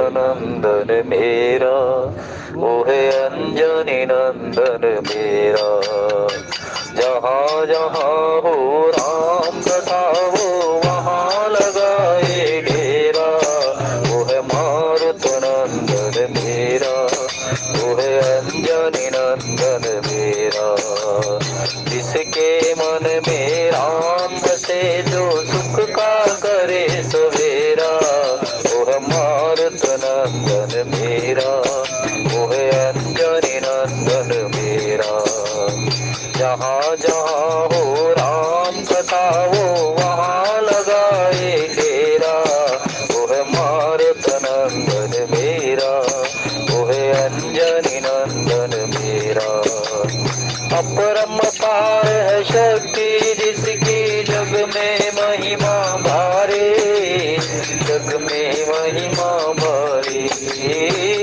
नंदन मेरा, वो है अंजनी नंदन मेरा। जहाँ जहाँ हो राम कथा वो वहाँ लगाए डेरा, वो है मारुत नंदन मेरा, वो है अंजनी नंदन मेरा। जिसके मन में राम बसे, जो सुख का करे सवेरा, वो है मारुत नंदन मेरा, वो है अंजनी नंदन मेरा। जहाँ जहाँ हो राम कथा वो वहाँ लगाए डेरा, वो है मारुत नंदन मेरा, वो है अंजनी नंदन मेरा। अपरम पार है शक्ति जिसकी, जग में महिमा भारी, जग में महिमा भारी।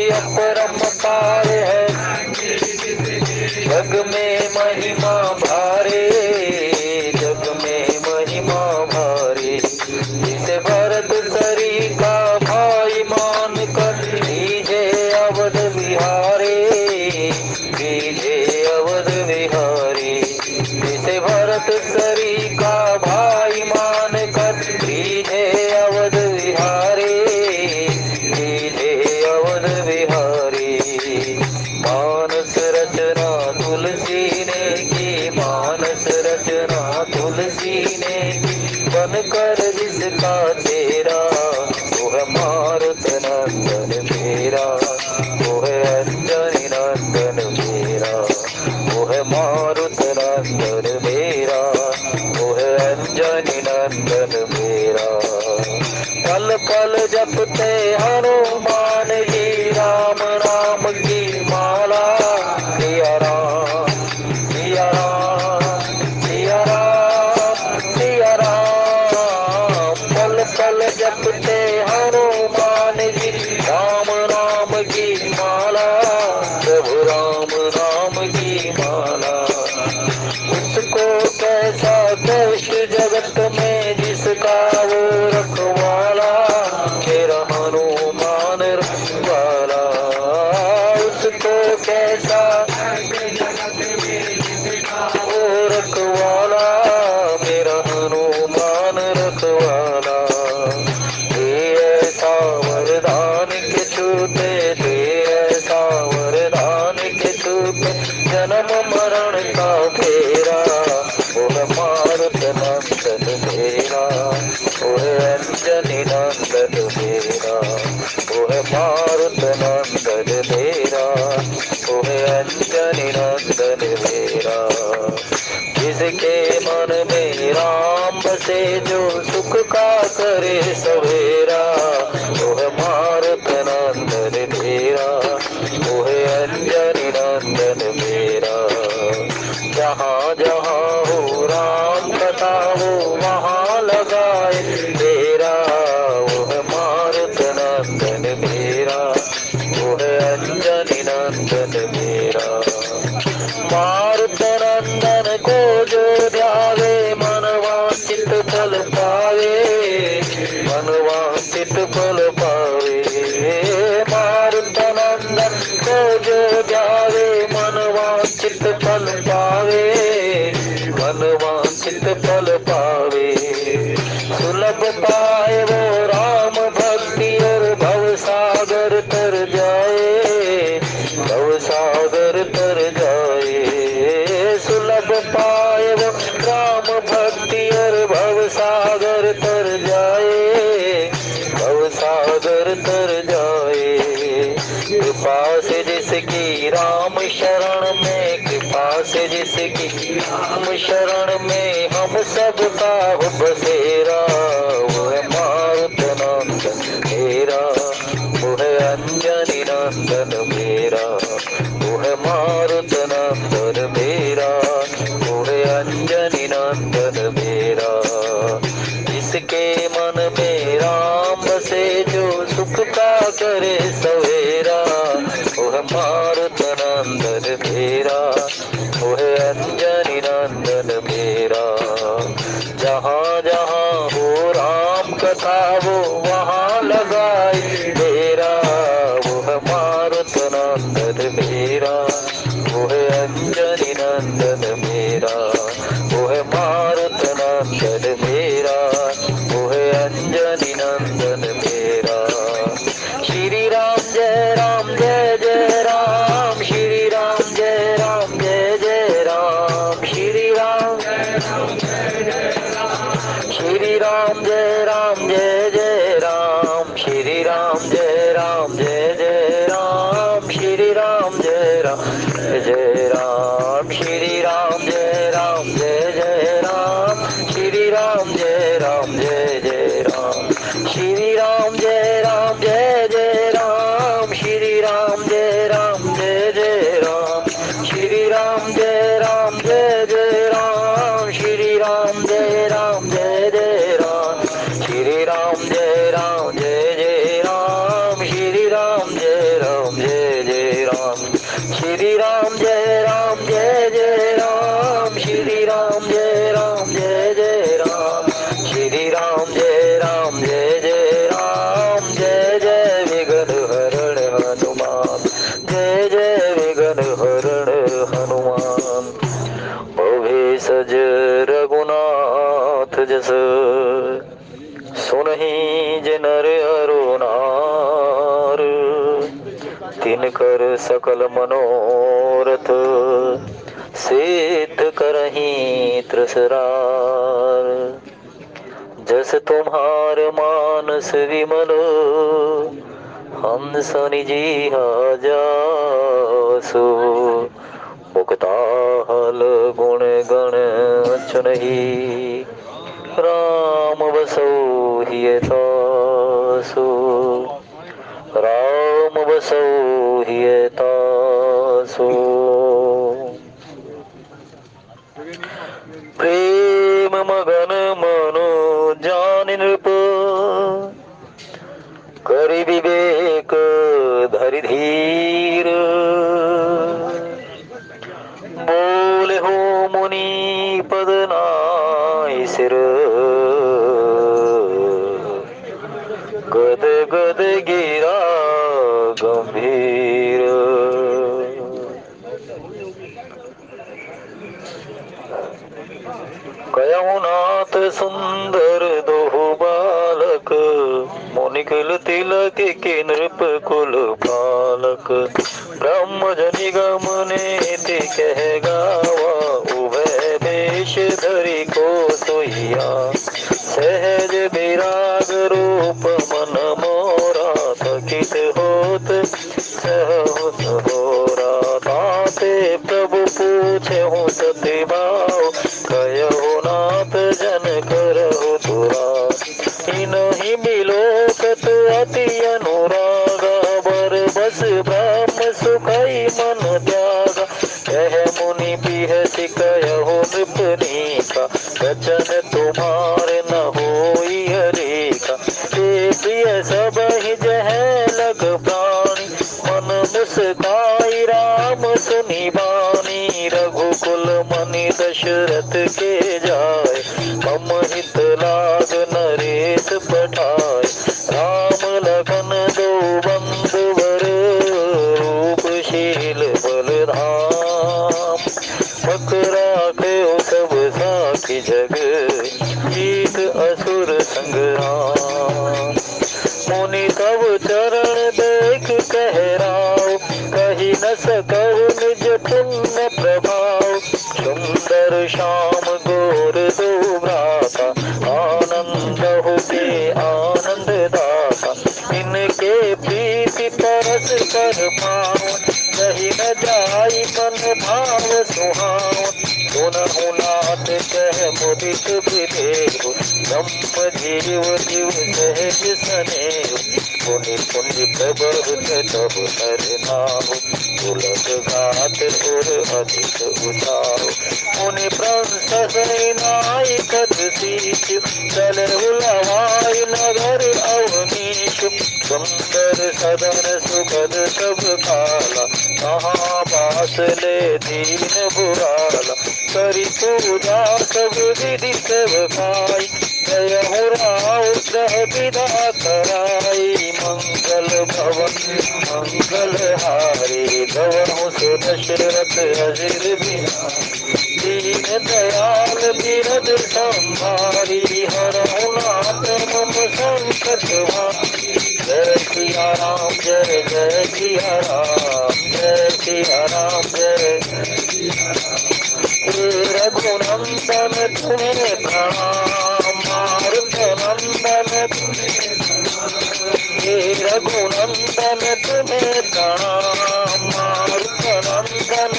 अपरम पार है जग में महिमा भारी, जग में महिमा भारी। जिसे भरत सरी का भाई मान कर लीजे अवध बिहारी, लीजे अवध बिहारी। जिसे भरत सरी का भाई मान कर लीजे अवध बिहारी, लीजे अवध बिहारी। मानस रचना तुलसी ने की, मानस रचना तुलसी ने की, बनकर जिसका तेरा, वो है मारुत नंदन मेरा, वो है अंजनी नंदन मेरा, वो है मारुत नंदन मेरा, वो है अंजनी नंदन मेरा। पल पल जपते हनुमान जी राम नाम की माला, सिया राम सिया राम सिया राम सिया राम। पल पल जपते हनुमान जी राम नाम की माला, प्रभु राम नाम की माला। उसको कैसा कष्ट जगत में जिसका वो रखवाला, मेरा हनुमान रखवाला। उसको कैसा वो रखवाला, मेरा हनुमान रखवाला। दे ऐसा वरदान के छूटे, दे ऐसा वरदान के छूटे, जन्म मरण का फेरा, वो है मारुत नंदन मेरा, वो है अंजनी नंदन मेरा, वो है मारुत नंदन मेरा, वो है अंजनी नंदन मेरा। जिसके मन में राम बसे, जो सुख का करे सवेरा, वो है मारुत नंदन मेरा, वो है अंजनी नंदन मेरा। जहाँ जहाँ हो राम कथा वो वहाँ लगाए डेरा, वो है मारुत नंदन मेरा, वो है अंजनी नंदन मेरा। मारुत नंदन को जो ध्यावे, मनवांछित फल पावे, मनवांछित फल पावे। मारुत नंदन को जो ध्यावे, मनवांछित फल पावे, मनवांछित फल पावे। सुलभ पाए वो राम भक्ति और भव सागर तर जाए, भव सागर तर जाए। सुलभ पाए वो राम भक्ति और भव सागर तर जाए, भव सागर तर जाए। कृपा से जिसकी राम शरण में, कृपा से जिसकी राम शरण में, हम सबका हो बसेरा, वो है मारुत नंदन मेरा, वो है अंजनी नंदन मेरा, वो है मारुत नंदन मेरा, वो है अंजनी नंदन मेरा। जिसके मन में राम बसे, जो सुख का करे सवेरा, वो है मारुत नंदन मेरा, वो है अंजनी नंदन मेरा। जहाँ जहाँ हो राम कथा वो वहाँ लगाए डेरा, राम जय राम जय जय राम श्री राम जय राम जय राम श्री राम जय राम जय जय राम श्री राम जय राम जय जय राम श्री राम जय राम जय जय राम श्री राम जय राम जय जय राम श्री राम जय राम जय जय राम श्री राम जय राम जय जय राम श्री राम जय राम जय जय राम श्री राम जय राम जय जय राम श्री राम जय राम जय जय राम श्री राम जय राम जय जय राम श्री राम जय राम जय जय राम जय जय विघ्न हरण हनुमान जय जय विघ्न हरण हनुमान भवे सज रघुनाथ जस सुनहि जे नर अरु नार तिनकर सकल मनोरथ सिद्ध करहि त्रसरार जस तुम्हार मानस विमल हंस निजीहा जासु मुक्ताहल गुण गण चुनहि राम बसौ हिय तासु राम बसौ हिय तासु प्रेम मगन मनो जान नृप करि विवेक धरि धीर बोले हो मुनि पद नाहि सिर गद गद गिरा गंभीर कयहु नाथ सुंदर दोहु बालक मुनिकुल तिलक के नृप कुल पालक ब्रह्म जनि गमने कह गावा उभय वेश धरि को सोइया सहज विराग रूप मन मोरा थकित होत सहत होरा ताते प्रभु पूछे हूँ सती भाव कयहु नाथ जन करहु तुरा इनहि बिलोकत अति अनुरागा बर बस ब्रह्म सुखई मन त्यागा कह मुनि बिहसि कयहु नृपनीका वचन तुम्हारे न होई हरेका हे प्रिय सबहि जह लग प्राणी मन मुस्काई राम सुनि बानी रघुकुल मनि दशरथ के जाय मम हित लाग नरेश पठाय राम लखन दो बंधुवर रूपशील बलधाम पक राखे सब साखी जग जीत असुर संग्राम मुनि तब चरण देख कह राव कही न सकहु निज पुण्य प्रभाव सुंदर श्याम गोर दो भ्राता आनंद हो के आनंद दाता इनके प्रीति परस कर पावन कही न जाई मन भाव सुहावन सुनहु नाथ कह मुदित विदेहु ब्रह्म जीव जीव सहज स्नेहु पुनि पुनि प्रबहुत तब हर नाहु तुलक घात और अधिक उतारो मुनि प्रसनाई कद सीचु चल हुलवाई नगर अवनीशु सुंदर सदन सुखद सब काला कहाँ बास ले दीन बुराला करी पूजा सब विधि सेवकाई जय हो राव ग्रह विदा कराई मंगल भवन मंगल हारी गवहु सुदशरथ अजिर दीन दयाल बिरद संभारी हरहु नाथ मम संकट भारी जय सिया राम जय जय सिया राम जय सिया राम जय रघुनंदन तुम्हें प्रणाम मारुत नंदन हे रघुनंदन तुम्हें प्रणाम, मारुतनंदन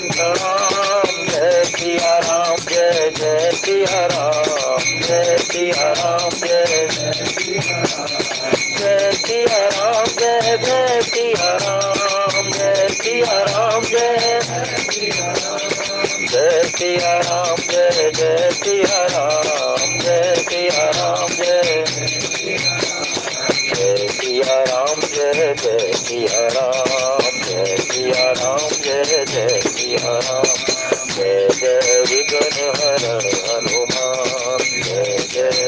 प्रणाम। जय सिया राम, जय जय सिया राम, जय सिया राम, जय जय सिया राम, जय जय सिया राम, जय सिया राम, जय जय सिया राम, जय जय सिया राम, जय सिया राम, जय जय सिया राम, जय जय सिया राम, जय सिया राम, जय जय सिया राम। जय जय विघ्न हरण हनुमान, जय जय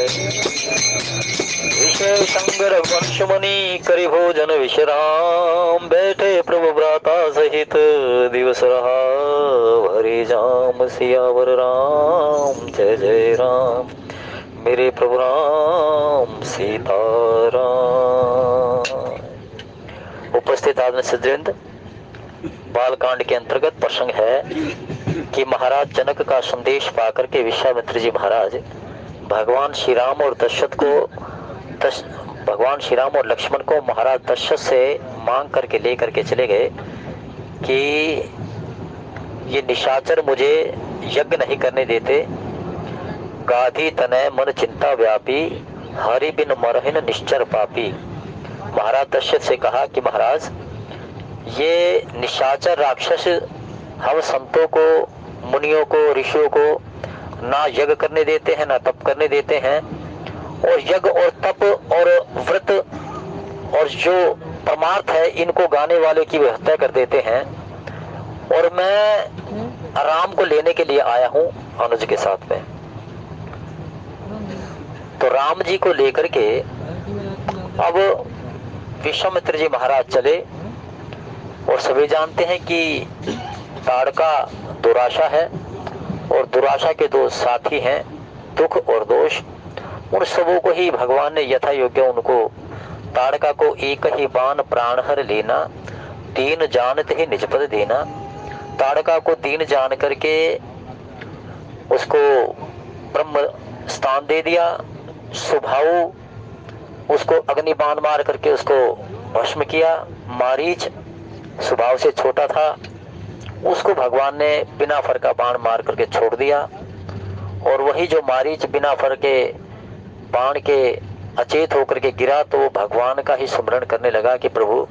विशेषंगर वंशमणि करि भोजन विश्राम। बैठे प्रभु भ्राता सहित दिवस रहा हरि जाम सियावर राम। जय जय राम मेरे प्रभु राम सीताराम। उपस्थित आदमी सज्जन, बालकांड के अंतर्गत प्रसंग है कि महाराज जनक का संदेश पाकर के विश्वामित्र जी महाराज भगवान श्री राम और दशरथ को भगवान श्री राम और लक्ष्मण को महाराज दशरथ से मांग करके लेकर के चले गए कि ये निशाचर मुझे यज्ञ नहीं करने देते। गाधी तनय मन चिंता व्यापी, हरि बिन मरहिन निश्चर पापी। महाराज दशरथ से कहा कि महाराज ये निशाचर राक्षस हम संतों को, मुनियों को, ऋषियों को ना यज्ञ करने देते हैं, ना तप करने देते हैं, और यज्ञ और तप और व्रत और जो परमार्थ है इनको गाने वाले की हत्या कर देते हैं। और मैं राम को लेने के लिए आया हूँ अनुज के साथ में। तो राम जी को लेकर के अब विश्वामित्र जी महाराज चले। और सभी जानते हैं कि ताड़का दुराशा है और दुराशा के दो साथी हैं, दुख और दोष। उन सबों को ही भगवान ने यथा योग्य उनको ताड़का को एक ही बाण प्राणहर लेना, दीन जानत ही निजपद देना। ताड़का को दीन जान करके उसको ब्रह्म स्थान दे दिया। स्वभाव उसको अग्नि बाण मार करके उसको भस्म किया। मारीच स्वभाव से छोटा था, उसको भगवान ने बिना फर का बाण मार करके छोड़ दिया। और वही जो मारीच बिना फर के बाण के अचेत होकर के गिरा तो वो भगवान का ही स्मरण करने लगा कि प्रभु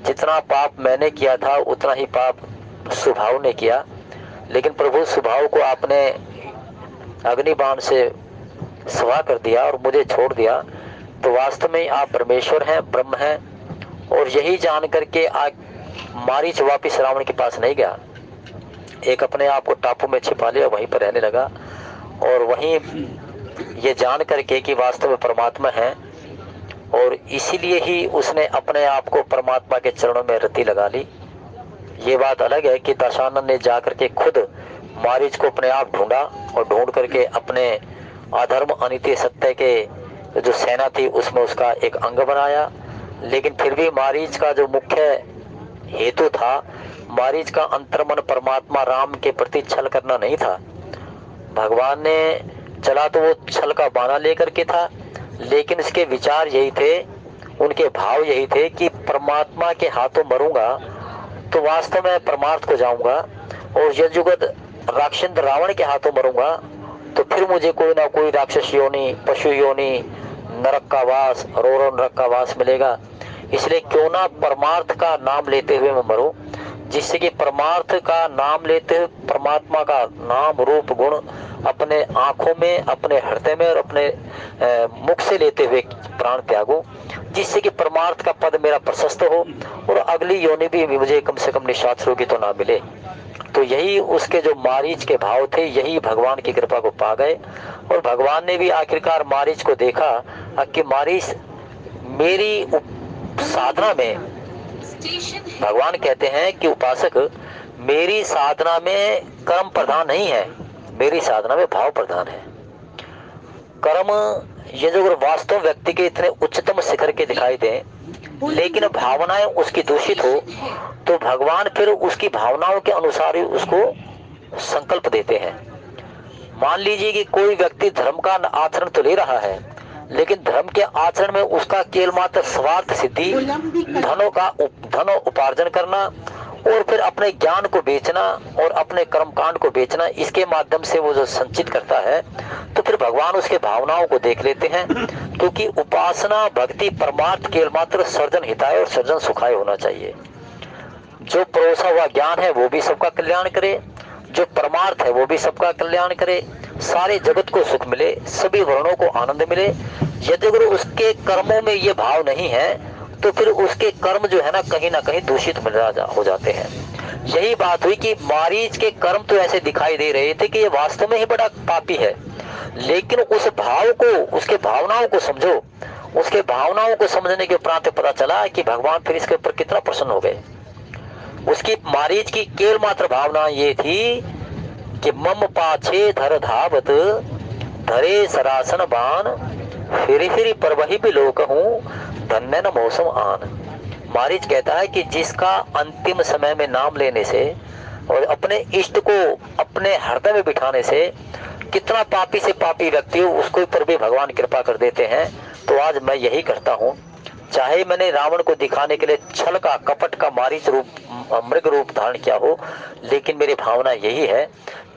जितना पाप मैंने किया था उतना ही पाप स्वभाव ने किया, लेकिन प्रभु स्वभाव को आपने अग्नि बाण से सवा कर दिया और मुझे छोड़ दिया। तो वास्तव में आप परमेश्वर हैं, ब्रह्म हैं। और यही जान करके मारीच वापिस रावण के पास नहीं गया, एक अपने आप को टापू में छिपा लिया, वहीं पर रहने लगा। और वहीं ये जान करके कि वास्तव में परमात्मा है, और इसीलिए ही उसने अपने आप को परमात्मा के चरणों में रति लगा ली। ये बात अलग है कि दशानन ने जाकर के खुद मारीच को अपने आप ढूंढा और ढूंढ करके अपने अधर्म अनित्य सत्य के जो सेना थी उसमें उसका एक अंग बनाया। लेकिन फिर भी मारीच का जो मुख्य हेतु था, मारीच का अंतर्मन परमात्मा राम के प्रति छल करना नहीं था। भगवान ने चला तो वो छल का बाना लेकर के था, लेकिन इसके विचार यही थे, उनके भाव यही थे कि परमात्मा के हाथों मरूंगा तो वास्तव में परमार्थ को जाऊंगा, और यजुगत राक्षस रावण के हाथों मरूंगा तो फिर मुझे कोई ना कोई राक्षस योनि, पशु योनि, नरक का वास, रो नरक का वास मिलेगा। इसलिए क्यों ना परमार्थ का नाम लेते हुए मैं मरूं, जिससे कि परमार्थ का नाम लेते हुए परमात्मा का नाम रूप गुण अपने आंखों में, अपने हृदय में और अपने मुख से लेते हुए प्राण त्यागो, जिससे कि परमार्थ का पद मेरा प्रशस्त हो और अगली योनि भी मुझे कम से कम निशाचरों की तो ना मिले। तो यही उसके जो मारीच के भाव थे, यही भगवान की कृपा को पा गए। और भगवान ने भी आखिरकार मारीच को देखा कि मारीच मेरी साधना में, भगवान कहते हैं कि उपासक मेरी साधना में कर्म प्रधान नहीं है, मेरी साधना में भाव प्रधान है। कर्म ये जो वास्तव व्यक्ति के इतने उच्चतम शिखर के दिखाई दें, लेकिन भावनाएं उसकी दूषित हो तो भगवान फिर उसकी भावनाओं के अनुसार ही उसको संकल्प देते हैं। मान लीजिए कि कोई व्यक्ति धर्म का आचरण तो ले रहा है, लेकिन धर्म के आचरण में उसका केवल मात्र स्वार्थ सिद्धि, धन उपार्जन करना और फिर अपने ज्ञान को बेचना और अपने कर्मकांड को बेचना, इसके माध्यम से वो जो संचित करता है, तो फिर भगवान उसके भावनाओं को देख लेते हैं। क्योंकि उपासना भक्ति परमार्थ केवल मात्र सर्जन हिताय और सर्जन सुखाय होना चाहिए। जो परोसा हुआ ज्ञान है वो भी सबका कल्याण करे, जो परमार्थ है वो भी सबका कल्याण करे, सारे जगत को सुख मिले, सभी वर्णों को आनंद मिले। यदि अगर उसके कर्मों में ये भाव नहीं है तो फिर उसके कर्म जो है ना कहीं दूषित हो जाते हैं। यही बात हुई कि मारीच के कर्म तो ऐसे दिखाई दे रहे थे कि ये वास्तव में ही बड़ा पापी है, लेकिन उस भाव को, उसके भावनाओं को समझो। उसके भावनाओं को समझने के उपरांत पता चला कि भगवान फिर इसके ऊपर कितना प्रसन्न हो गए। उसकी मारीच की केवल मात्र भावना ये थी कि मम पाछे धर धावत धरे सरासन बान, फिर पर वही भी लोक हूँ धन्य न मौसम आन। मारीच कहता है कि जिसका अंतिम समय में नाम लेने से और अपने इष्ट को अपने हृदय में बिठाने से कितना पापी से पापी व्यक्ति हो उसको पर भी भगवान कृपा कर देते हैं। तो आज मैं यही करता हूँ। चाहे मैंने रावण को दिखाने के लिए छल का, कपट का, मारीच रूप, मृग रूप धारण किया हो, लेकिन मेरी भावना यही है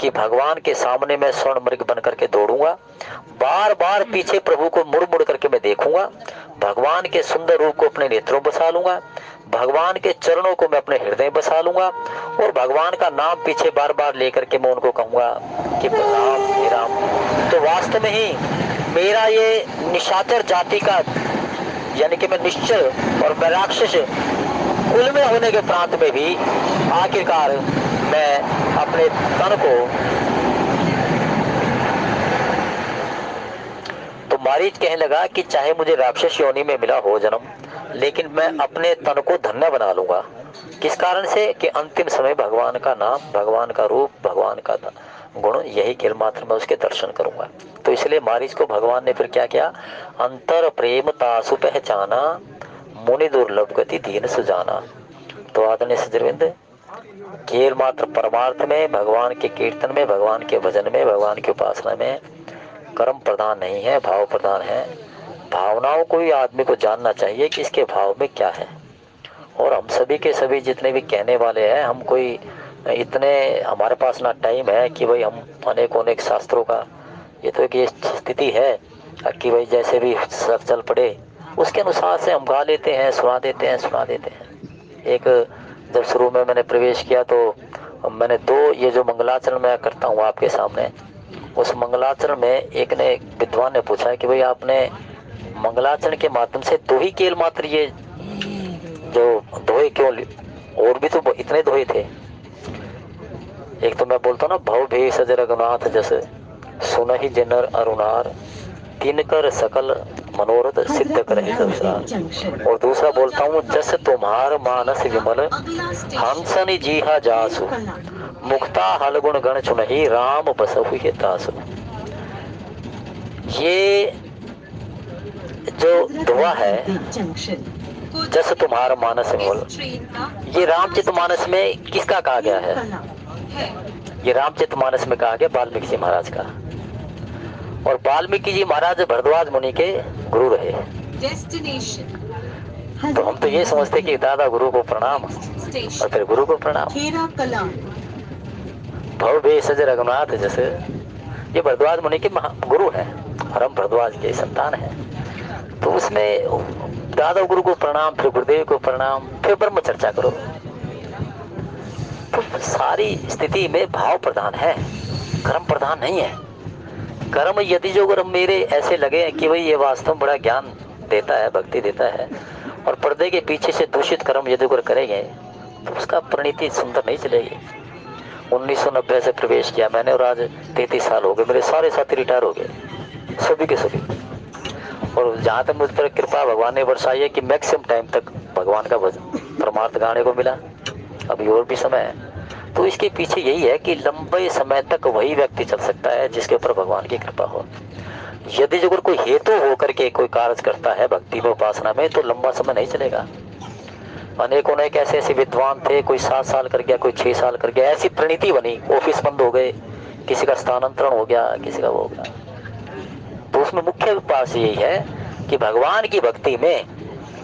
कि भगवान के सामने मैं स्वर्ण मृग बन करके दौड़ूंगा। बार बार पीछे प्रभु को मुड़ मुड़ करके मैं देखूंगा। भगवान के सुंदर रूप को अपने नेत्रों बसा लूंगा, भगवान के चरणों को मैं अपने हृदय बसा लूंगा और भगवान का नाम पीछे बार बार लेकर के मैं उनको कहूंगा कि राम हे राम। तो वास्तव में ही मेरा ये निशाचर जाति का, यानी कि मैं निश्चल और मैं राक्षस कुल में होने के प्रांत में भी आखिरकार मैं अपने तन को, तो मारीच कहने लगा कि चाहे मुझे राक्षस योनि में मिला हो जन्म, लेकिन मैं अपने तन को धन्य बना लूंगा। किस कारण से? कि अंतिम समय भगवान का नाम, भगवान का रूप, भगवान का गुण, यही केवल मात्र मैं उसके दर्शन करूंगा। तो इसलिए मारीच को भगवान ने फिर क्या किया? अंतर प्रेम तासु पहचाना, मुनि दुर्लभ गति दीन सुजाना। तो आदरणीय सजरविंद, केवल मात्र परमार्थ में, भगवान के कीर्तन में, भगवान के भजन में, भगवान की उपासना में कर्म प्रधान नहीं है, भाव प्रधान है। भावनाओं को ही आदमी को जानना चाहिए कि इसके भाव में क्या है। और हम सभी के सभी जितने भी कहने वाले हैं, हम कोई इतने, हमारे पास ना टाइम है कि भाई हम अनेक शास्त्रों का, ये तो एक ये स्थिति है कि भाई जैसे भी सब चल पड़े उसके अनुसार से हम गा लेते हैं, सुना देते हैं। एक जब शुरू में मैंने प्रवेश किया तो मैंने दो, ये जो मंगलाचरण मैं करता हूँ आपके सामने, उस मंगलाचरण में एक ने, विद्वान ने पूछा कि भाई आपने मंगलाचरण के माध्यम से दो ही केवल मात्र ये जो दोहे क्यों, और भी तो इतने दोहे थे। एक तो मैं बोलता हूँ ना, भव भे सज रघुनाथ जस सुन ही जिनर अरुणार, तिनकर सकल मनोरथ सिद्ध करे संसार। और दूसरा बोलता हूँ, जस तुम्हार मानस विमल हंसनि जीहा जासु, मुक्ता हल गुण गण चुनहि राम बसहु हितासु। ये जो दुआ है, जस तुम्हारा मानस विमल, ये रामचरितमानस में किसका कहा गया है? ये रामचरितमानस में कहा गया वाल्मीकि जी महाराज का। और वाल्मीकि जी महाराज भरद्वाज मुनि के गुरु रहे। तो हम तो ये समझते कि दादा गुरु को प्रणाम और फिर गुरु को प्रणाम। भव भे सज रघुनाथ जैसे, ये भरद्वाज मुनि के गुरु है, हम भरद्वाज के संतान है। तो उसमें दादा गुरु को प्रणाम, फिर गुरुदेव को प्रणाम, फिर ब्रह्म चर्चा करो। तो सारी स्थिति में भाव प्रधान है, कर्म प्रधान नहीं है। कर्म यदि जो अगर मेरे ऐसे लगे कि भाई ये वास्तव में बड़ा ज्ञान देता है, भक्ति देता है, और पर्दे के पीछे से दूषित कर्म यदि अगर करेंगे तो उसका परिणति सुंदर नहीं चलेगी। 1990 से प्रवेश किया मैंने और आज 33 साल हो गए, मेरे सारे साथी रिटायर हो गए, सभी के सभी। और जहाँ तक मुझ पर कृपा भगवान ने बरसाई है कि मैक्सिमम टाइम तक भगवान का भजन परमार्थ गाने को मिला, अभी और भी समय है। तो इसके पीछे यही है कि लंबे समय तक वही व्यक्ति चल सकता है जिसके ऊपर भगवान की कृपा हो। यदि जो कोई हेतु होकर के कोई कार्य करता है भक्ति में, उपासना में, तो लंबा समय नहीं चलेगा। अनेकों ने ऐसे ऐसे विद्वान थे, कोई 7 साल कर गया, कोई 6 साल कर गया, ऐसी परिणति बनी, ऑफिस बंद हो गए, किसी का स्थानांतरण हो गया, किसी का वो हो गया। तो तो उसमें मुख्य उपाय यही है कि भगवान की भक्ति में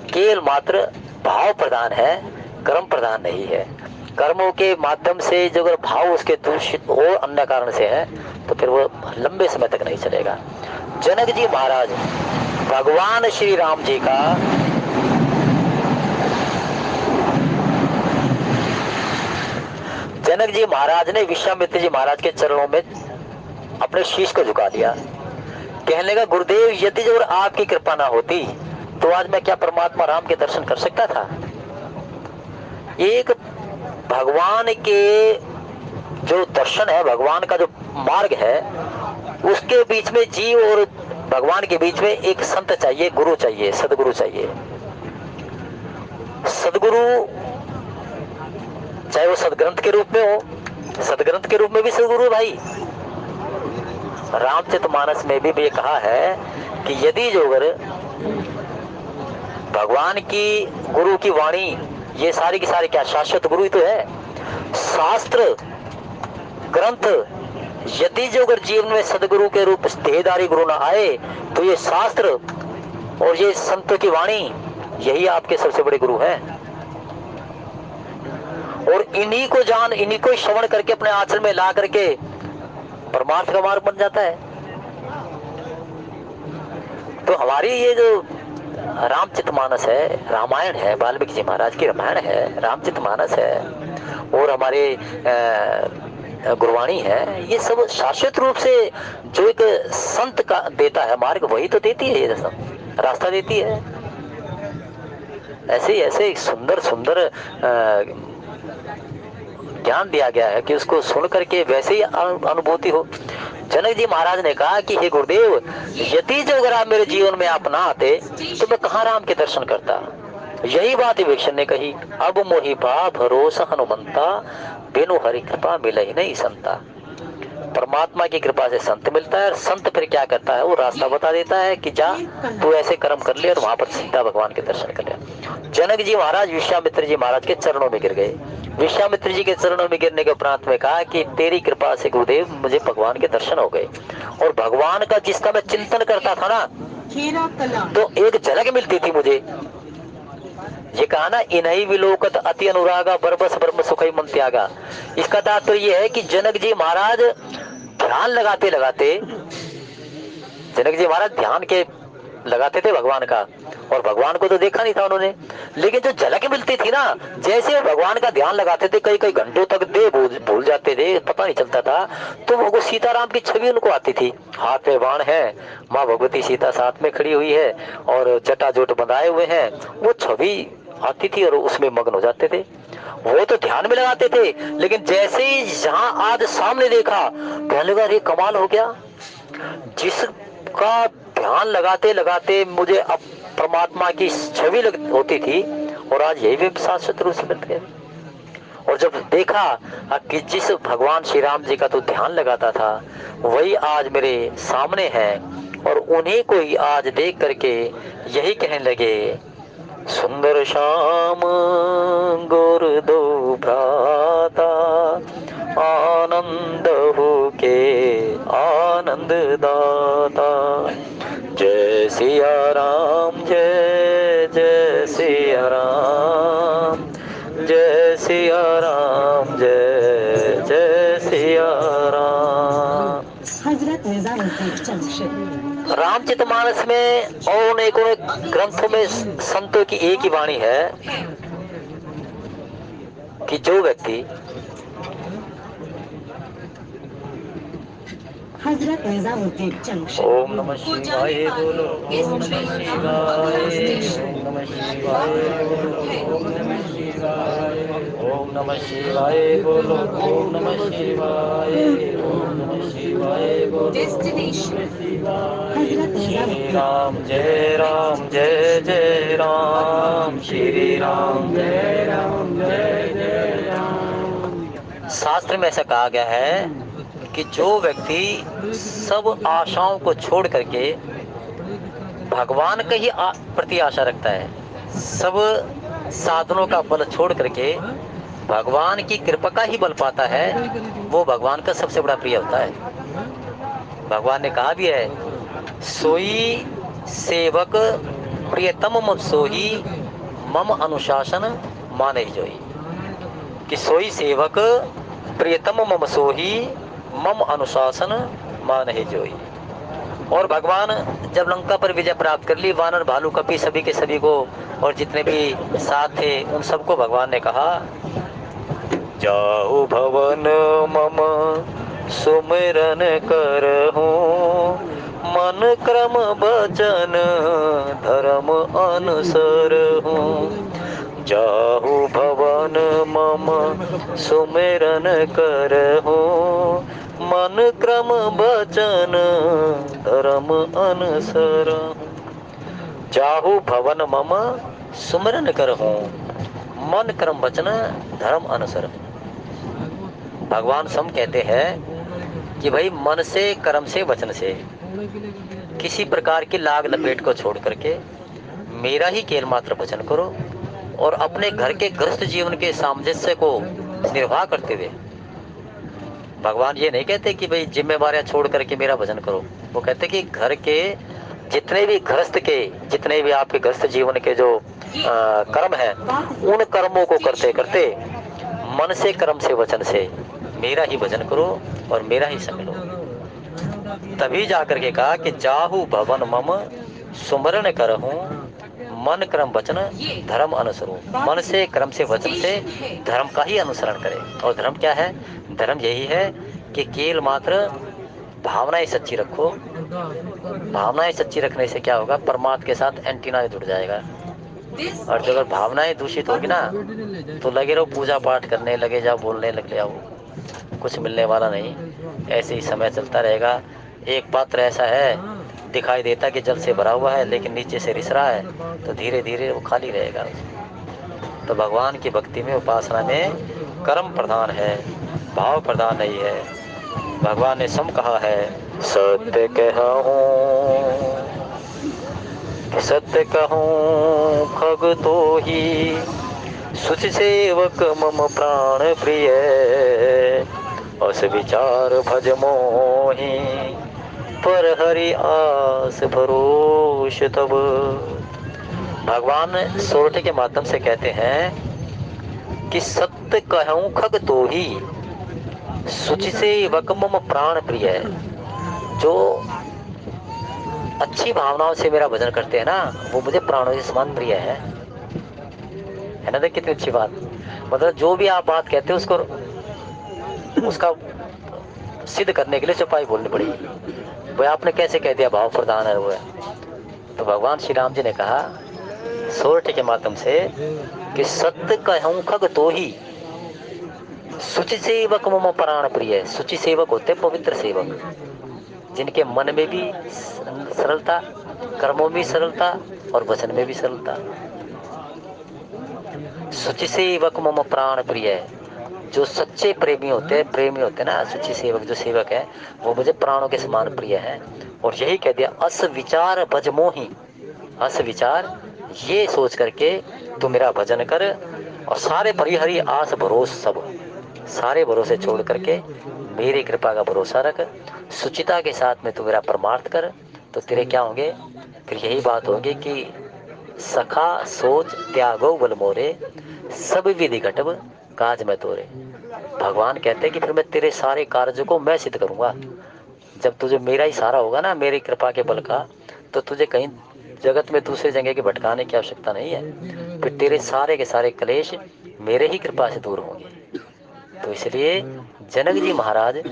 केवल मात्र भाव प्रदान है, कर्म प्रदान नहीं है। कर्मों के माध्यम से जो अगर भाव उसके दूषित और अन्य कारण से है तो फिर वो लंबे समय तक नहीं चलेगा। जनक जी महाराज भगवान श्री राम जी का जनक जी महाराज ने विश्वामित्र जी महाराज के चरणों में अपने शीश को झुका दिया। कहने लगा, गुरुदेव यदि जो आपकी कृपा ना होती तो आज मैं क्या परमात्मा राम के दर्शन कर सकता था। एक भगवान के जो दर्शन है, भगवान का जो मार्ग है, उसके बीच में जीव और भगवान के बीच में एक संत चाहिए, गुरु चाहिए, सदगुरु चाहिए। सदगुरु चाहे वो सदग्रंथ के रूप में हो, सदग्रंथ के रूप में भी सदगुरु भाई। रामचरितमानस में भी ये कहा है कि यदि जो अगर भगवान की गुरु की वाणी, ये सारी की सारी क्या शाश्वत गुरु ही तो है, शास्त्र ग्रंथ, यदि जो अगर जीवन में सदगुरु के रूप देहधारी गुरु ना आए तो ये शास्त्र और ये संतों की वाणी यही आपके सबसे बड़े गुरु हैं। और इन्हीं को जान, इन्हीं को श्रवण करके अपने आंचल में ला करके परमार्थ का मार्ग बन जाता है। तो हमारी ये जो रामचरितमानस है, रामायण है, वाल्मीकि जी महाराज की रामायण है, रामचरितमानस है, और हमारे गुरवाणी है, ये सब शाश्वत रूप से जो एक संत का देता है मार्ग, वही तो देती है, ये सब रास्ता देती है। ऐसे ही ऐसे सुंदर सुंदर ज्ञान दिया गया है कि उसको सुन करके वैसे ही अनुभूति हो। जनक जी महाराज ने कहा कि हे गुरुदेव, यदि जो अगर आप मेरे जीवन में आप ना आते तो मैं कहाँ राम के दर्शन करता। यही बात विभीषण ने कही, अब मोहि बा भरोसा हनुमंता, बिनु हरि कृपा मिले ही नहीं संता। परमात्मा की कृपा से संत मिलता है, और संत फिर क्या करता है, वो रास्ता बता देता है कि जा तू ऐसे कर्म कर ले और वहां पर सीधा भगवान के दर्शन कर ले। जनक जी महाराज विश्वामित्र जी महाराज के चरणों में गिर गए। विश्वामित्र जी के चरणों में गिरने के उपरांत में कहा कि तेरी कृपा से गुरुदेव मुझे भगवान के दर्शन हो गए। और भगवान का जिसका मैं चिंतन करता था ना, तो एक झलक मिलती थी मुझे। ये कहा ना, इन्हीं विलोकत अति अनुरागा, बरबस ब्रह्म सुखई मन त्यागा। इसका तात्पर्य ये है कि जनक जी महाराज ध्यान लगाते लगाते, जनक जी महाराज ध्यान के लगाते थे भगवान का, और भगवान को तो देखा नहीं था उन्होंने, लेकिन जो झलक मिलती थी ना, जैसे भगवान का ध्यान लगाते थे, कई कई घंटों तक दे भूल जाते थे, पता नहीं चलता था, तो वो सीताराम की छवि उनको आती थी। हाथ में बाण है, माँ भगवती सीता साथ में खड़ी हुई है और जटाजोट बंधाए हुए हैं, वो छवि आती थी और उसमें मग्न हो जाते थे। वो तो ध्यान में लगाते थे, लेकिन जैसे ही जहां आज सामने देखा, कहने लगा अरे कमाल हो गया, जिसका ध्यान लगाते लगाते मुझे अब परमात्मा की छवि होती थी, और आज यही भी शाश्वत रूप से मिल गए। और जब देखा कि जिस भगवान श्री राम जी का तो ध्यान लगाता था, वही आज मेरे सामने है, और उन्हीं को ही आज देख करके यही कहने लगे, सुंदर श्याम गोर दो भ्राता, आनंद हो के आनंद दाता। जय सिया राम, जय जय सिया राम, जय सिया राम, जय जय सिया राम। हजरत निजामुद्दीन जंक्शन। रामचरितमानस में और अनेकों ग्रंथों में संतों की एक ही वाणी है कि जो व्यक्ति हजरत निजामुद्दीन जंक्शन। ओम नमः शिवाय बोलो, ओम नमः शिवाय, ओम नमः शिवाय बोलो, ओम नमः शिवाय, ओम नमः शिवाय बोलो, ओम नमः शिवाय, ओम नमः शिवाय बोलो। डेस्टिनेशन श्री राम जय राम, जय जय राम, श्री राम जय राम, जय जय राम। शास्त्र में ऐसा कहा गया है कि जो व्यक्ति सब आशाओं को छोड़ करके भगवान का ही प्रति आशा रखता है, सब साधनों का बल छोड़ करके भगवान की कृपा का ही बल पाता है, वो भगवान का सबसे बड़ा प्रिय होता है। भगवान ने कहा भी है सोई सेवक प्रियतम मम सोही, मम अनुशासन माने जोई। कि सोई सेवक प्रियतम मम सोही, मम अनुशासन माने जोई। और भगवान जब लंका पर विजय प्राप्त कर ली, वानर भालू कपी सभी के सभी को, और जितने भी साथ थे उन सबको भगवान ने कहा, जाहु भवन मम सुमिरन करहूं, मन क्रम वचन धर्म अनुसरहूं। जाहु भवन मम सुमिरन करहूं, मन क्रम वचन धर्म अनुसरहूं। जाहु भवन मम सुमिरन करहूं, मन क्रम वचन धर्म अनुसरहूं। भगवान स्वयं कहते हैं कि भाई मन से, कर्म से, वचन से किसी प्रकार की लाग लपेट को छोड़ करके मेरा ही केवल मात्र भजन करो, और अपने घर के गृहस्थ जीवन के सामंजस्य को निर्वाह करते हुए। भगवान ये नहीं कहते कि भाई जिम्मेवारियां छोड़ करके मेरा भजन करो, वो कहते कि घर के जितने भी गृहस्थ के, जितने भी आपके गृहस्थ जीवन के जो कर्म है, उन कर्मों को करते करते मन से, कर्म से, वचन से मेरा ही भजन करो और मेरा ही संग लो। तभी जाकर के कहा कि जाहु भवन मम सुमरण करहूं, मन क्रम वचन धर्म अनुसरूं। मन से, कर्म से, वचन से धर्म का ही अनुसरण करे। और धर्म क्या है? धर्म यही है कि केवल मात्र भावनाएं सच्ची रखो। भावनाएं सच्ची रखने से क्या होगा? परमात्मा के साथ एंटीना जुड़ जाएगा। और जो अगर भावनाएं दूषित होगी ना, तो लगे रहो पूजा पाठ करने, लगे जाओ बोलने लग जाओ, कुछ मिलने वाला नहीं। ऐसे ही समय चलता रहेगा। एक पात्र ऐसा है, दिखाई देता कि जल से भरा हुआ है, लेकिन नीचे से रिस रहा है, तो धीरे धीरे वो खाली रहेगा। तो भगवान की भक्ति में, उपासना में कर्म प्रधान है, भाव प्रधान नहीं है। भगवान ने सम कहा है, सत्य कहूं, सत्य कहूं खग तो ही, सुचि सेवक मम प्राण प्रिय, अस विचार भज मोहि, पर हरि आस भरोष तब। भगवान सोरठे के माध्यम से कहते हैं कि सत्य कहूं खग तो ही, सुचि सेवक मम प्राण प्रिय। जो अच्छी भावनाओं से मेरा भजन करते हैं ना, वो मुझे प्राणों के समान प्रिय है ना। देख कितनी अच्छी बात। मतलब जो भी आप बात कहते हो उसको, उसका सिद्ध करने के लिए चौपाई बोलनी पड़ेगी। वो आपने कैसे कह दिया भाव प्रधान है वो है। तो भगवान श्री राम जी ने कहा सोरठे के माध्यम से कि सत्य कहूं खग तो ही, सुचि सेवक मम प्राण प्रिय। सुचि सेवक होते पवित्र सेवक, जिनके मन में भी सरलता, कर्मों में सरलता और वचन में भी सरलता। सुचि सेवक मम प्राण प्रिय। जो सच्चे प्रेमी होते हैं, प्रेमी होते हैं ना, सुचि सेवक जो सेवक है, वो मुझे प्राणों के समान प्रिय है। और यही कह दिया, अस विचार भज मोहि। अस विचार, ये सोच करके तू मेरा भजन कर, और सारे परिहरी आस भरोस सब, सारे भरोसे छोड़ करके मेरी कृपा का भरोसा रख। सुचिता के साथ में तू मेरा परमार्थ कर, तो तेरे क्या होंगे? फिर यही बात होगी कि सखा सोच त्यागो बल मोरे, सब विधि घटब काज में तोरे। भगवान कहते हैं कि फिर मैं तेरे सारे कार्य को मैं सिद्ध करूंगा। जब तुझे मेरा ही सहारा होगा ना, मेरी कृपा के बल का, तो तुझे कहीं जगत में दूसरे जगह के भटकाने की आवश्यकता नहीं है। फिर तेरे सारे के सारे क्लेश मेरे ही कृपा से दूर होंगे। तो इसलिए जनक जी महाराज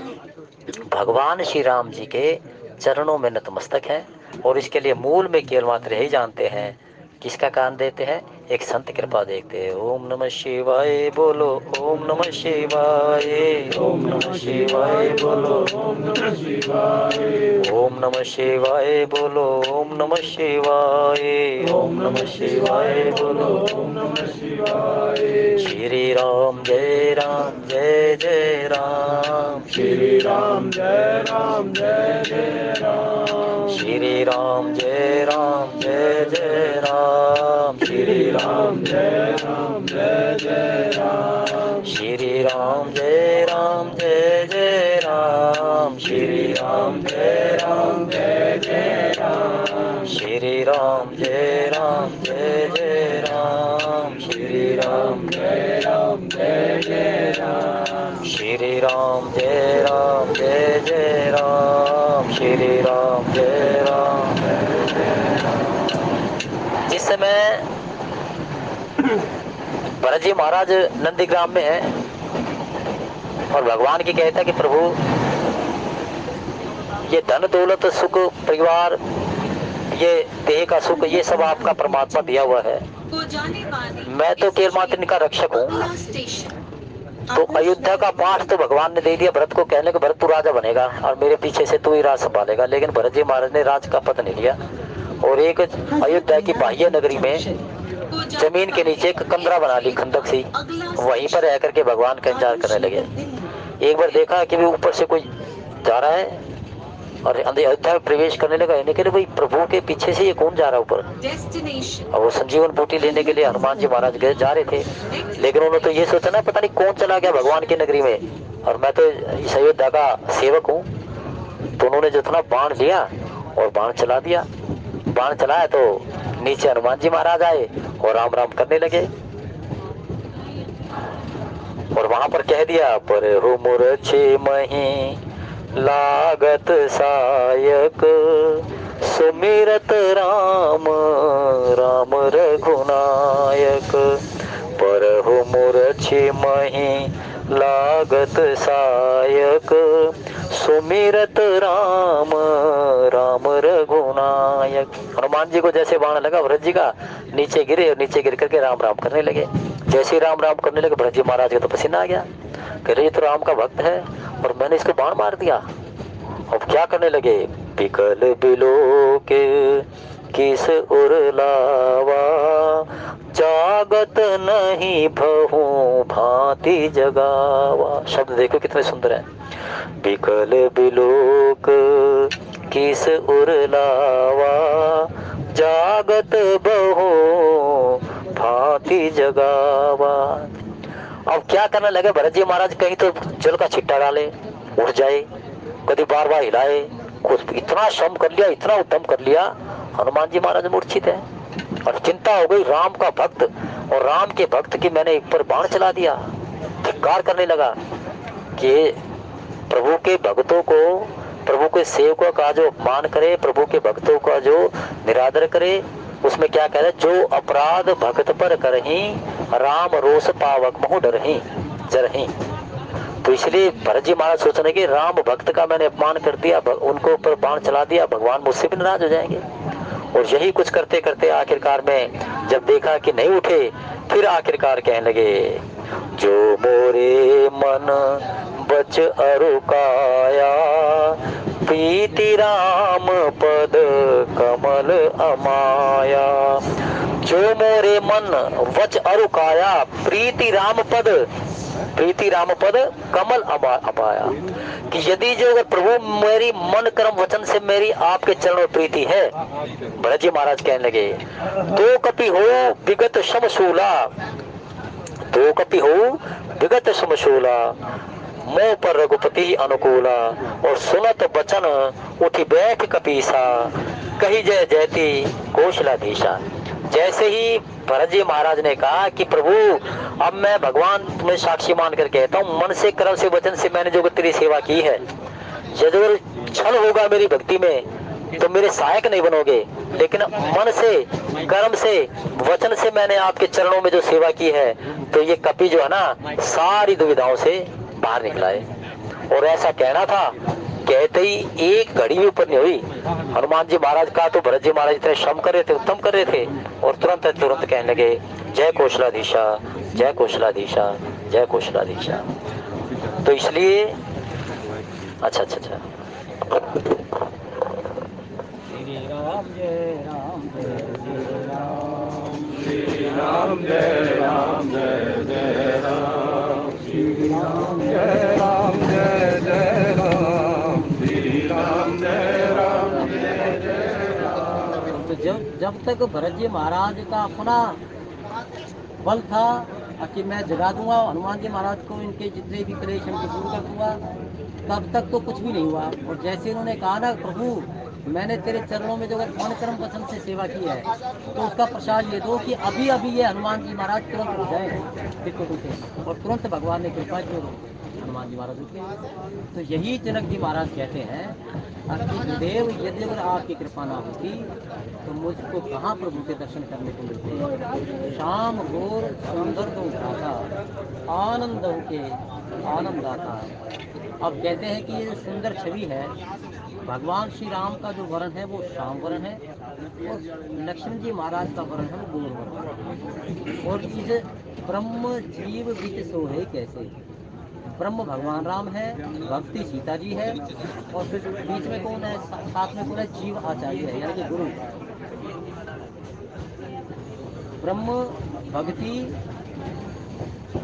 भगवान श्री राम जी के चरणों में नतमस्तक हैं, और इसके लिए मूल में केवल मात्र यही जानते हैं। किसका कान देते हैं? एक संत कृपा देखते हैं। ओम नमः शिवाय बोलो, ओम नमः शिवाय, ओम नमः शिवाय बोलो, ओम नमः शिवाय, ओम नमः शिवाय बोलो, ओम नमः शिवाय, ओम नमः शिवाय बोलो, ओम नमः शिवाय। श्री राम जय राम, जय जय राम, श्री राम जय राम, जय जय राम, श्री राम जय राम, जय जय राम, श्री राम जय राम, जय जय राम, श्री राम जय राम, जय जय राम, श्री राम जय राम, जय जय राम जय राम जय जय राम श्री राम जय राम जय जय राम श्री राम जय राम जय जय राम श्री राम जय राम जय जय राम। जिस समय भरत जी महाराज नंदीग्राम में है और भगवान की कहता है कि प्रभु ये धन दौलत सुख परिवार ये देह का सुख ये सब आपका परमात्मा दिया हुआ है, मैं तो केवल मात्र इनका रक्षक हूँ। तो अयोध्या का पाठ तो भगवान ने दे दिया भरत को, कहने को भरत तू राजा बनेगा और मेरे पीछे से तू ही राज संभालेगा। लेकिन भरत जी महाराज ने राज का पद नहीं लिया और एक अयोध्या की बाह्य नगरी में जमीन के नीचे एक कंदरा बना ली खंदक सी, वहीं पर रह करके भगवान का इंतजार करने लगे। एक बार देखा कि भी ऊपर से कोई जा रहा है और अयोध्या में प्रवेश करने लगा। इन्हें कहते भाई प्रभु के पीछे से ये कौन जा रहा है ऊपर। और वो संजीवन बूटी लेने के लिए हनुमान जी महाराज गए जा रहे थे, लेकिन उन्होंने तो ये सोचा ना पता नहीं कौन चला गया भगवान की नगरी में और मैं तो इस अयोध्या का सेवक हूँ। तो उन्होंने जो था ना बाण लिया और बाण चला दिया। बाण चलाया तो नीचे हनुमान जी महाराज आए और राम राम करने लगे और वहां पर कह दिया पर हो मुरछे मही लागत सायक सुमिरत राम राम रघुनायक। पर हो मूर्छे मही लागत सायक सुमिरत राम राम रघुनायक। हनुमान जी को जैसे बाण लगा भरत जी का, नीचे गिरे और नीचे गिर करके राम राम करने लगे। जैसे राम राम करने लगे भरत जी महाराज का तो पसीना आ गया, कह रहे ये तो राम का भक्त है और मैंने इसको बाण मार दिया। अब क्या करने लगे, बिकल बिलो के किस उर लावा जागत नहीं भहु भांति जगावा। शब्द देखो कितने सुंदर है। बिकल बिलोक किस उर लावा जागत बहु भांति जगावा। अब क्या करने लगे भरत जी महाराज, कहीं तो जल का छिट्टा डाले उठ जाए, कभी बार बार हिलाए, कुछ इतना श्रम कर लिया इतना उत्तम कर लिया, हनुमान जी महाराज मूर्छित है और चिंता हो गई। राम का भक्त और राम के भक्त की मैंने एक पर बाण चला दिया। धिक्कार करने लगा कि प्रभु के भक्तों को, प्रभु के सेवकों का जो अपमान करे, प्रभु के भक्तों का जो निरादर करे, उसमें क्या कह रहे, जो अपराध भक्त पर करही राम रोष पावक महु डरही जरही। तो इसलिए भरत जी महाराज सोच रहे कि राम भक्त का मैंने अपमान कर दिया, उनको ऊपर बाण चला दिया, भगवान मुझसे भी नाराज हो जाएंगे। और यही कुछ करते करते आखिरकार में जब देखा कि नहीं उठे, फिर आखिरकार कहने लगे जो मोरे मन बच अरुकाया प्रीति राम पद कमल अमाया। जो मोरे मन वच अरुकाया प्रीति राम पद कमल अपाया। कि यदि जो अगर प्रभु मेरी मन कर्म वचन से मेरी आपके चरणों में प्रीति है, भरत जी महाराज कहने लगे तो कपि हो विगत शमशूला, तो कपि हो विगत शमशूला मोह पर रघुपति अनुकूला। और सुनत बचन उठी बैठ कपीसा कही जय जयती कौशलाधीशा। जैसे ही भरत जी महाराज ने कहा कि प्रभु अब मैं भगवान तुम्हें साक्षी मान कर कहता हूँ, मन से कर्म से वचन से मैंने जो तेरी सेवा की है, यदि छल होगा मेरी भक्ति में तो मेरे सहायक नहीं बनोगे, लेकिन मन से कर्म से वचन से मैंने आपके चरणों में जो सेवा की है, तो ये कपि जो है ना सारी दुविधाओं से बाहर निकला है। और ऐसा कहना था, कहते ही एक घड़ी भी ऊपर नहीं हुई हनुमान जी महाराज का, तो भरत जी महाराज इतने श्रम कर रहे थे, उत्तम कर रहे थे, और तुरंत तुरंत कहने लगे जय कौशलाधीशा जय कौशलाधीशा जय कौशलाधीशा। तो इसलिए अच्छा अच्छा अच्छा श्री राम जय राम जय राम श्री राम जय राम जय जय राम श्री राम जय राम जय जय राम श्री राम जय राम जय जय राम। तो जब तक भरत जी महाराज का अपना बल था कि मैं जगा दूंगा हनुमान जी महाराज को, इनके जितने भी क्लेश इनके दूर कर दूंगा, तब तक तो कुछ भी नहीं हुआ। और जैसे इन्होंने कहा ना प्रभु मैंने तेरे चरणों में जो अगर मन कर्म वचन से सेवा की है तो उसका प्रसाद ये दो कि अभी अभी ये हनुमान जी महाराज तुरंत उठ जाए चित्रकूट से, और तुरंत भगवान ने कृपा की और हनुमान जी महाराज उठे। तो यही जनक जी महाराज कहते हैं कि गुरुदेव यदि अगर आपकी कृपा ना होती तो मुझको कहाँ प्रभु के दर्शन करने को मिलते। शाम घोर सुंदर दो भ्राता आनंद के आनंद आता। अब कहते हैं कि ये जो सुंदर छवि है भगवान श्री राम का जो वर्ण है वो श्याम वर्ण है, और लक्ष्मण जी महाराज का वर्ण है वो गौर वर्ण है। और इस ब्रह्म जीव बीच सोहे कैसे, ब्रह्म भगवान राम है, भक्ति सीता जी है, और फिर बीच में कौन है, साथ में कौन है, जीव आचार्य है यानी कि गुरु। ब्रह्म, भक्ति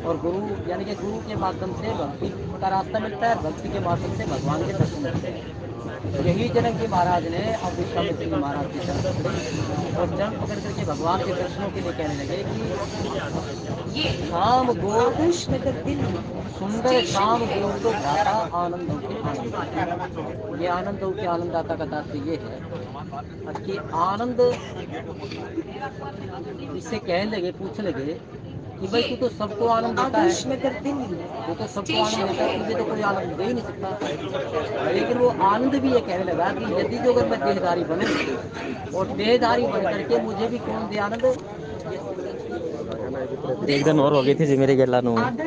और गुरु, यानी कि गुरु के माध्यम से भक्ति का रास्ता मिलता है, भक्ति के माध्यम से भगवान के दर्शन मिलते हैं। यही जनक जी महाराज ने अब विश्वामित्र जी महाराज के चरण पकड़े और चरण पकड़ करके भगवान के दर्शनों के लिए कहने लगे कि शाम गो सुंदर शाम गो तो भ्राता आनंद के आनंद। ये आनंद के आनंददाता का तात्पर्य ये है कि आनंद इससे कहने लगे, पूछने लगे कि भाई तू तो सबको आनंद देता है, तू तो सबको आनंद देता है, तुझे तो कोई आनंद दे ही नहीं सकता। लेकिन वो आनंद भी ये कहने लगा कि यदि जो अगर मैं देहधारी बनूं और देहधारी बन करके मुझे भी कौन दे आनंद। एक दिन और हो गई थी जी मेरी गेला नु।